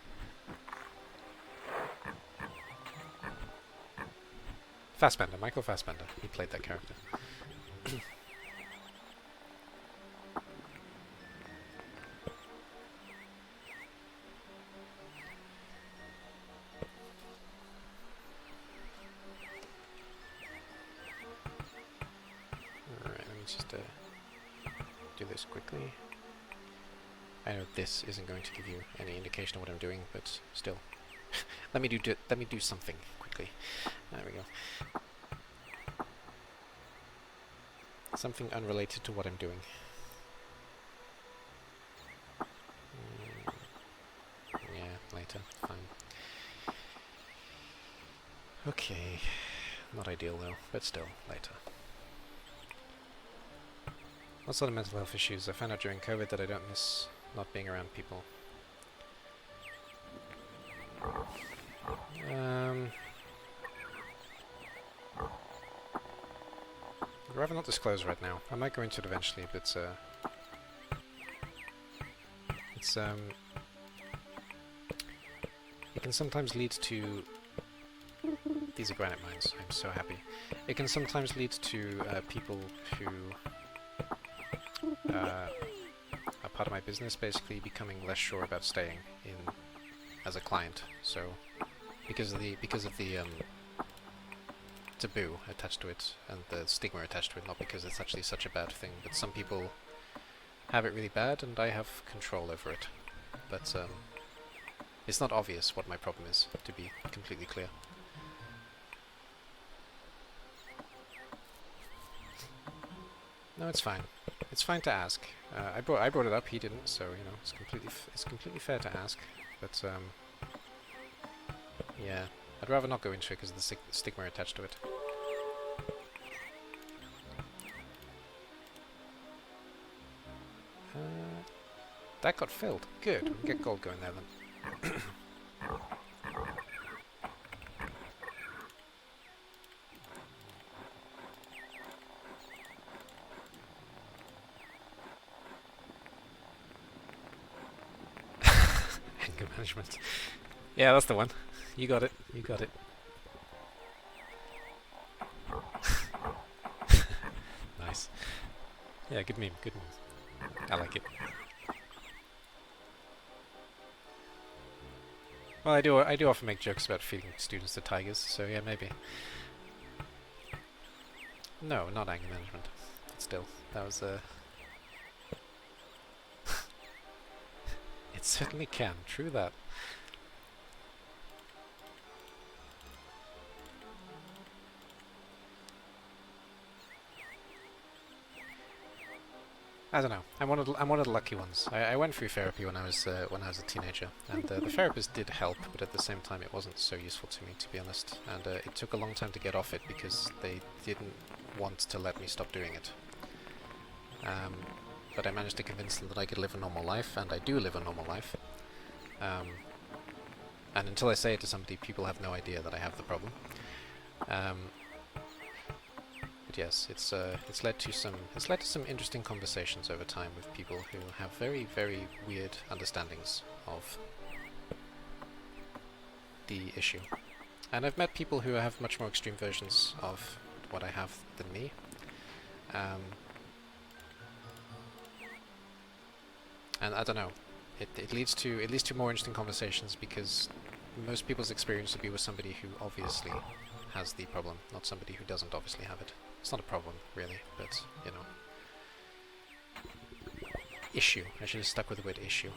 Fassbender, Michael Fassbender. He played that character. Just do this quickly. I know this isn't going to give you any indication of what I'm doing, but still, let me do something quickly. There we go. Something unrelated to what I'm doing. Yeah, later. Fine. Okay, not ideal though, but still, later. What sort of mental health issues? I found out during COVID that I don't miss not being around people. I'd rather not disclose right now. I might go into it eventually, but it can sometimes lead to... These are granite mines, I'm so happy. It can sometimes lead to people who... a part of my business basically becoming less sure about staying in as a client. So because of the taboo attached to it and the stigma attached to it, not because it's actually such a bad thing, but some people have it really bad and I have control over it. But it's not obvious what my problem is, to be completely clear. No, it's fine. It's fine to ask. I brought it up. He didn't, so you know it's completely fair to ask. But yeah, I'd rather not go into it because of the stigma attached to it. That got filled. Good. We can get gold going there then. Management. Yeah, that's the one. You got it. You got it. Nice. Yeah, good meme. Good meme. I like it. Well, I do often make jokes about feeding students to tigers, so yeah, maybe. No, not anger management. But still, that was It certainly can. True that. I don't know. I'm one of the lucky ones. I went through therapy when I was a teenager, and the therapist did help, but at the same time it wasn't so useful to me, to be honest. And it took a long time to get off it because they didn't want to let me stop doing it. But I managed to convince them that I could live a normal life, and I do live a normal life. And until I say it to somebody, people have no idea that I have the problem. It But yes, it's led to some interesting conversations over time with people who have very, very weird understandings of the issue. And I've met people who have much more extreme versions of what I have than me. And I don't know, it leads to more interesting conversations, because most people's experience would be with somebody who obviously has the problem, not somebody who doesn't obviously have it. It's not a problem, really, but, you know. Issue. I should have stuck with the word issue.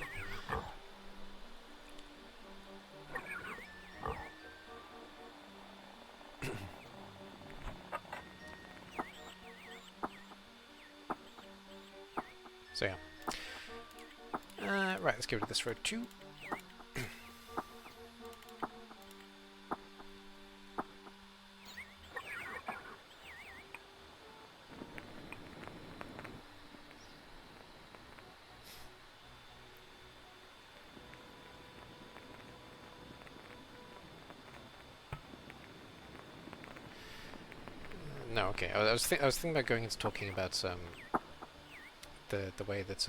So yeah. Right, let's get rid of this road too. No, okay. I was thinking about going into talking about the way that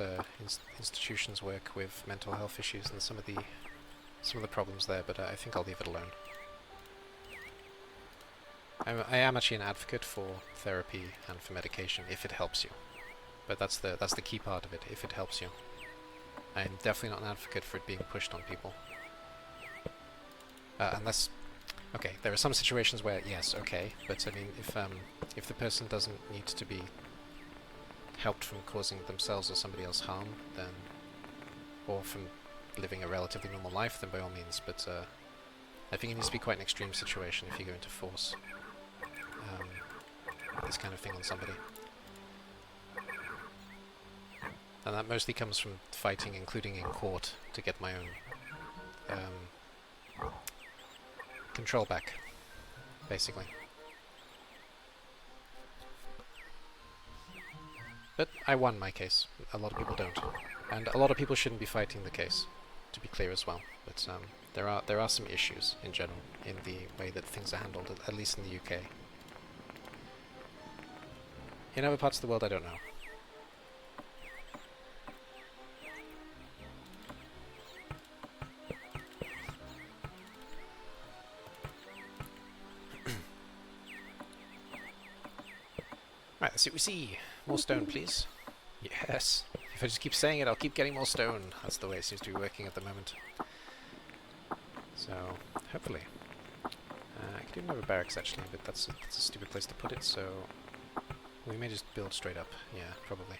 institutions work with mental health issues and some of the problems there, but I think I'll leave it alone. I am actually an advocate for therapy and for medication if it helps you, but that's the key part of it. If it helps you, I'm definitely not an advocate for it being pushed on people, unless. Okay, there are some situations where yes, okay, but I mean, if the person doesn't need to be helped from causing themselves or somebody else harm, then, or from living a relatively normal life, then by all means. But I think it needs to be quite an extreme situation if you go into force this kind of thing on somebody, and that mostly comes from fighting, including in court, to get my own control back, basically. But I won my case. A lot of people don't, and a lot of people shouldn't be fighting the case, to be clear as well. But there are some issues in general in the way that things are handled, at least in the UK. In other parts of the world, I don't know. Right, let's see what we see. More stone, please. Yes. If I just keep saying it, I'll keep getting more stone. That's the way it seems to be working at the moment. So, hopefully. I could do another barracks, actually, but that's a stupid place to put it, so we may just build straight up. Yeah, probably.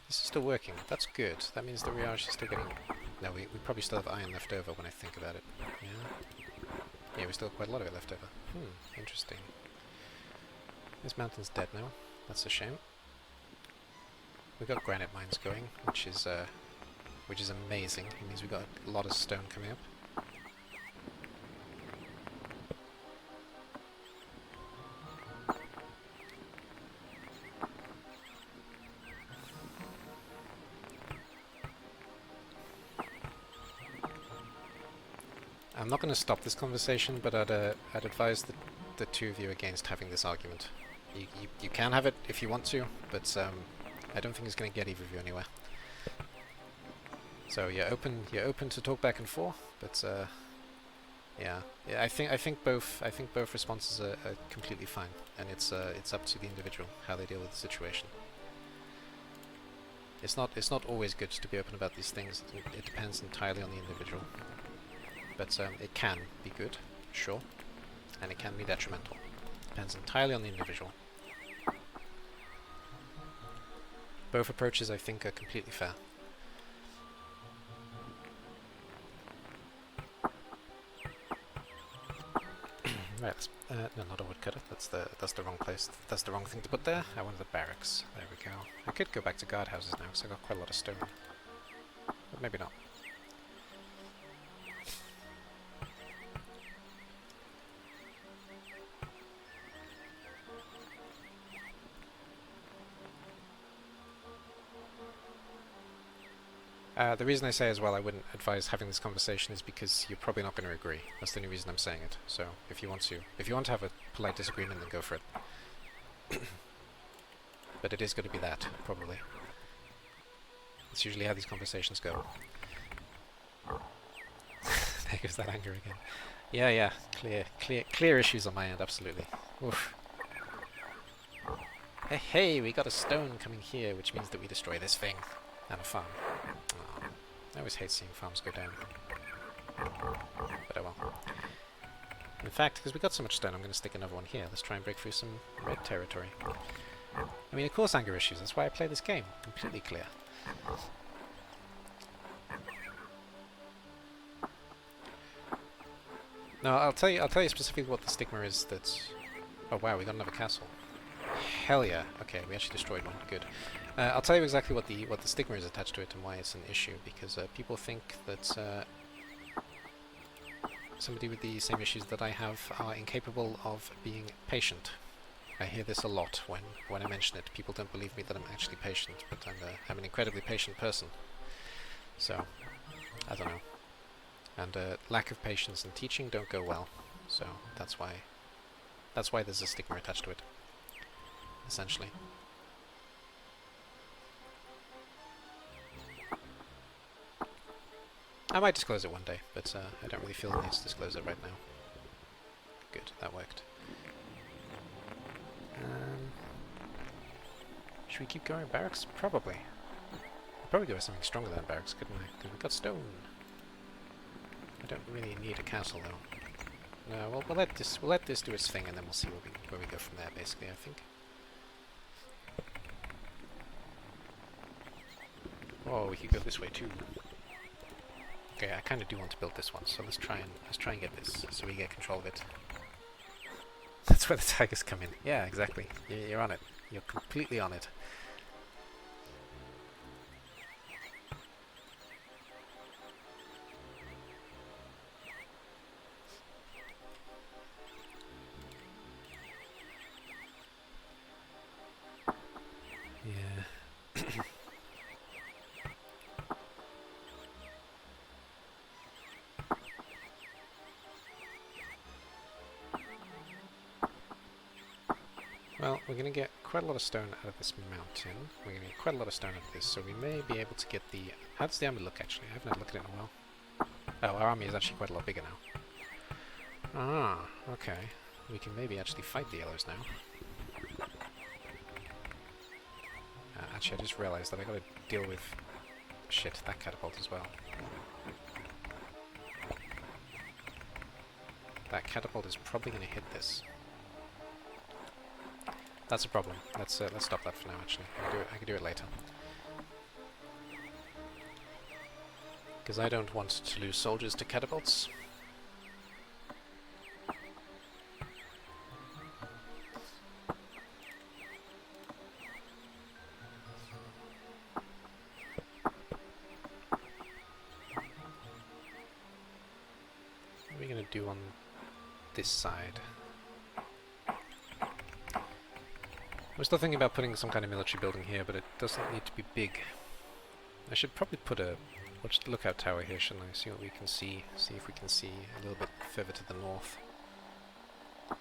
This is still working. That's good. That means that we are actually still getting... No, we probably still have iron left over when I think about it. Yeah? Yeah, we still have quite a lot of it left over. Interesting. This mountain's dead now. That's a shame. We've got granite mines going, which is amazing. It means we've got a lot of stone coming up. I'm not going to stop this conversation, but I'd advise the two of you against having this argument. You can have it if you want to, but I don't think it's going to get either of you anywhere. So you're open to talk back and forth, but yeah, I think both responses are completely fine, and it's up to the individual how they deal with the situation. It's not always good to be open about these things. It depends entirely on the individual. But it can be good, sure, and it can be detrimental. Depends entirely on the individual. Both approaches, I think, are completely fair. Right, let's, no, not a woodcutter. That's the wrong place. That's the wrong thing to put there. I wanted the barracks. There we go. I could go back to guardhouses now, because I got quite a lot of stone. But maybe not. The reason I say as well I wouldn't advise having this conversation is because you're probably not going to agree. That's the only reason I'm saying it. So if you want to have a polite disagreement, then go for it. But it is going to be that, probably. That's usually how these conversations go. There goes that anger again. Yeah, clear issues on my end, absolutely. Oof. Hey, we got a stone coming here, which means that we destroy this thing. And a farm. Oh, I always hate seeing farms go down. But oh well. In fact, because we got so much stone, I'm going to stick another one here. Let's try and break through some red territory. I mean, of course anger issues, that's why I play this game. Completely clear. No, I'll tell you specifically what the stigma is that's... Oh wow, we got another castle. Hell yeah. Okay, we actually destroyed one. Good. I'll tell you exactly what the stigma is attached to it and why it's an issue, because people think that somebody with the same issues that I have are incapable of being patient. I hear this a lot when I mention it. People don't believe me that I'm actually patient, but I'm an incredibly patient person. So, I don't know. And lack of patience and teaching don't go well. So that's why there's a stigma attached to it. Essentially. I might disclose it one day, but I don't really feel the need to disclose it right now. Good, that worked. Should we keep going barracks? Probably. I'd probably go with something stronger than barracks, couldn't I? Because we've got stone. I don't really need a castle though. No, well, we'll let this do its thing, and then we'll see where we go from there. Basically, I think. Oh, we could go this way too. Okay, I kind of do want to build this one, so let's try and get this, so we get control of it. That's where the tigers come in. Yeah, exactly. You're on it. You're completely on it. Yeah. Well, we're going to get quite a lot of stone out of this mountain. We're going to get quite a lot of stone out of this, so we may be able to get the... How does the army look, actually? I haven't had a look at it in a while. Oh, our army is actually quite a lot bigger now. Ah, okay. We can maybe actually fight the yellows now. Actually, I just realised that I got to deal with... Shit, that catapult as well. That catapult is probably going to hit this. That's a problem. Let's stop that for now. Actually, I can do it later. Because I don't want to lose soldiers to catapults. What are we going to do on this side? I'm still thinking about putting some kind of military building here, but it doesn't need to be big. I should probably put a lookout tower here, shouldn't I? See what we can see. See if we can see a little bit further to the north. That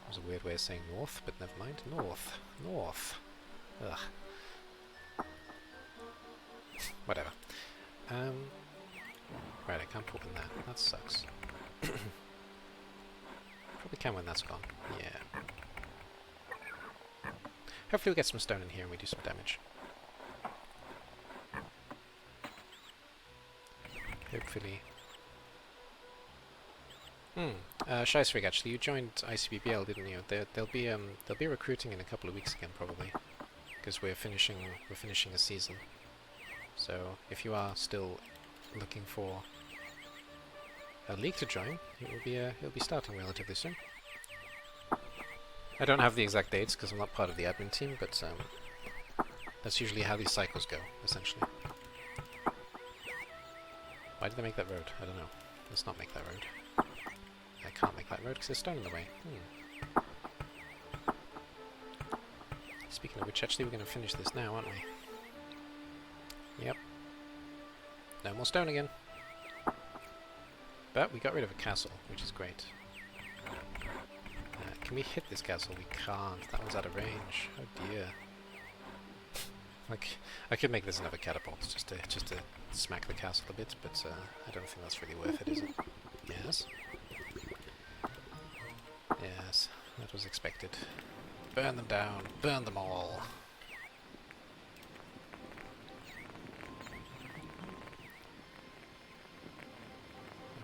was a weird way of saying north, but never mind. North. North. Ugh. Whatever. Right, I can't put in that. That sucks. Probably can when that's gone. Yeah. Hopefully we'll get some stone in here and we do some damage. Hopefully. Scheissrig, actually, you joined ICBBL, didn't you? They'll be recruiting in a couple of weeks again, probably, because we're finishing a season. So if you are still looking for a league to join, it'll be starting relatively soon. I don't have the exact dates because I'm not part of the admin team, but that's usually how these cycles go, essentially. Why did they make that road? I don't know. Let's not make that road. I can't make that road because there's stone in the way. Speaking of which, actually we're going to finish this now, aren't we? Yep. No more stone again. But we got rid of a castle, which is great. Can we hit this castle? We can't. That one's out of range. Oh dear. Like, I could make this another catapult just to smack the castle a bit, but I don't think that's really worth it, is it? Yes. Yes, that was expected. Burn them down. Burn them all.